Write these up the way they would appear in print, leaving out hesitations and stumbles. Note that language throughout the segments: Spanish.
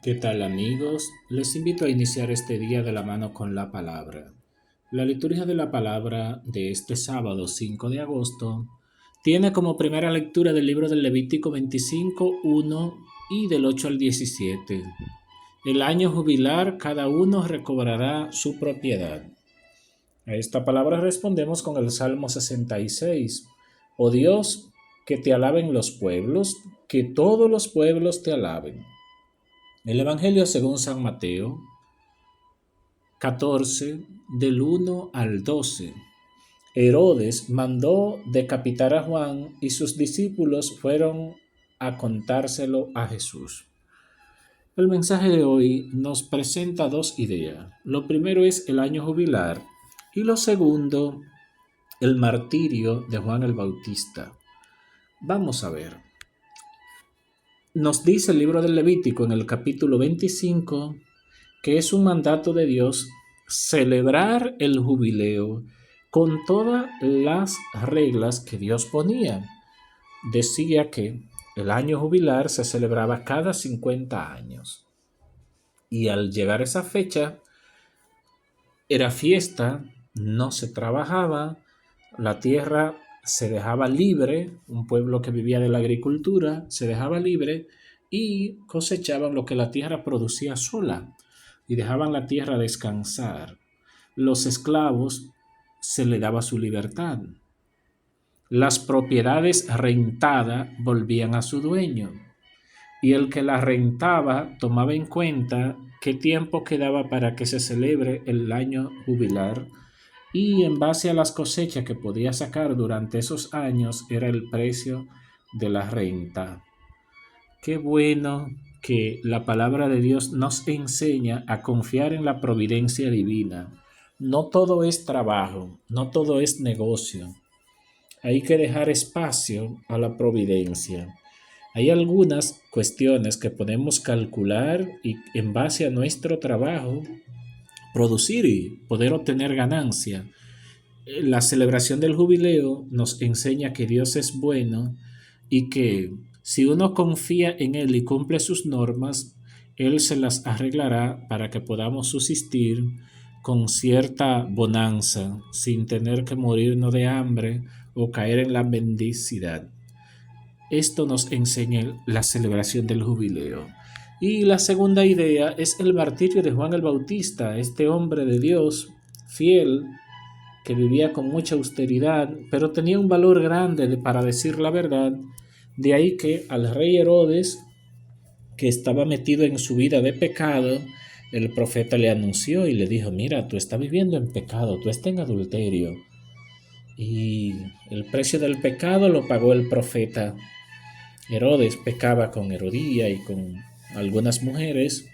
¿Qué tal amigos? Les invito a iniciar este día de la mano con la palabra. La liturgia de la palabra de este sábado 5 de agosto tiene como primera lectura del libro del Levítico 25, 1 y del 8 al 17. El año jubilar cada uno recobrará su propiedad. A esta palabra respondemos con el Salmo 66. Oh Dios, que te alaben los pueblos, que todos los pueblos te alaben. El Evangelio según San Mateo 14, del 1 al 12. Herodes mandó decapitar a Juan y sus discípulos fueron a contárselo a Jesús. El mensaje de hoy nos presenta dos ideas. Lo primero es el año jubilar y lo segundo, el martirio de Juan el Bautista. Vamos a ver. Nos dice el libro del Levítico en el capítulo 25 que es un mandato de Dios celebrar el jubileo con todas las reglas que Dios ponía. Decía que el año jubilar se celebraba cada 50 años. Y al llegar esa fecha, era fiesta, no se trabajaba, la tierra se dejaba libre, un pueblo que vivía de la agricultura se dejaba libre y cosechaban lo que la tierra producía sola y dejaban la tierra descansar. Los esclavos se les daba su libertad. Las propiedades rentadas volvían a su dueño y el que la rentaba tomaba en cuenta qué tiempo quedaba para que se celebre el año jubilar y en base a las cosechas que podía sacar durante esos años era el precio de la renta. Qué bueno que la palabra de Dios nos enseña a confiar en la providencia divina. No todo es trabajo, no todo es negocio. Hay que dejar espacio a la providencia. Hay algunas cuestiones que podemos calcular y en base a nuestro trabajo producir y poder obtener ganancia. La celebración del jubileo nos enseña que Dios es bueno y que si uno confía en Él y cumple sus normas, Él se las arreglará para que podamos subsistir con cierta bonanza, sin tener que morirnos de hambre o caer en la mendicidad. Esto nos enseña la celebración del jubileo. Y la segunda idea es el martirio de Juan el Bautista, este hombre de Dios fiel, que vivía con mucha austeridad, pero tenía un valor grande para decir la verdad. De ahí que al rey Herodes, que estaba metido en su vida de pecado, el profeta le anunció y le dijo: mira, tú estás viviendo en pecado, tú estás en adulterio. Y el precio del pecado lo pagó el profeta. Herodes pecaba con Herodía y con algunas mujeres,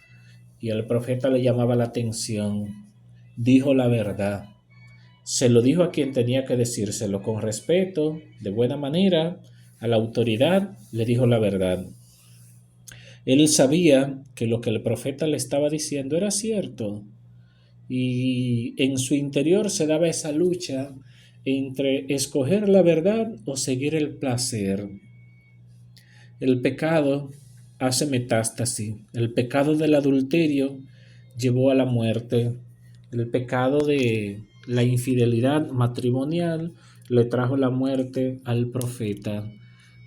y el profeta le llamaba la atención. Dijo la verdad. Se lo dijo a quien tenía que decírselo, con respeto, de buena manera, a la autoridad le dijo la verdad. Él sabía que lo que el profeta le estaba diciendo era cierto y en su interior se daba esa lucha entre escoger la verdad o seguir el placer. El pecado hace metástasis. El pecado del adulterio llevó a la muerte. El pecado de la infidelidad matrimonial le trajo la muerte al profeta.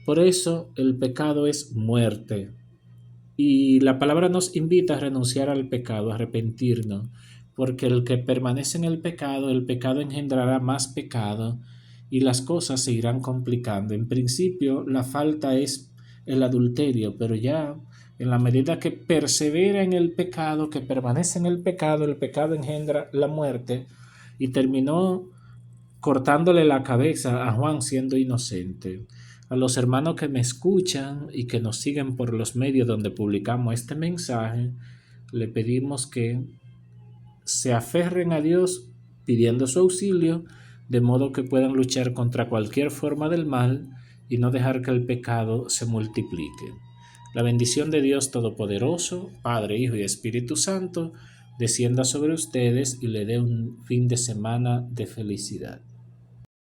Por eso el pecado es muerte. Y la palabra nos invita a renunciar al pecado, a arrepentirnos, porque el que permanece en el pecado engendrará más pecado y las cosas se irán complicando. En principio, la falta es el adulterio, pero ya en la medida que persevera en el pecado, que permanece en el pecado engendra la muerte y terminó cortándole la cabeza a Juan siendo inocente. A los hermanos que me escuchan y que nos siguen por los medios donde publicamos este mensaje, le pedimos que se aferren a Dios pidiendo su auxilio, de modo que puedan luchar contra cualquier forma del mal y no dejar que el pecado se multiplique. La bendición de Dios Todopoderoso, Padre, Hijo y Espíritu Santo, descienda sobre ustedes y le dé un fin de semana de felicidad.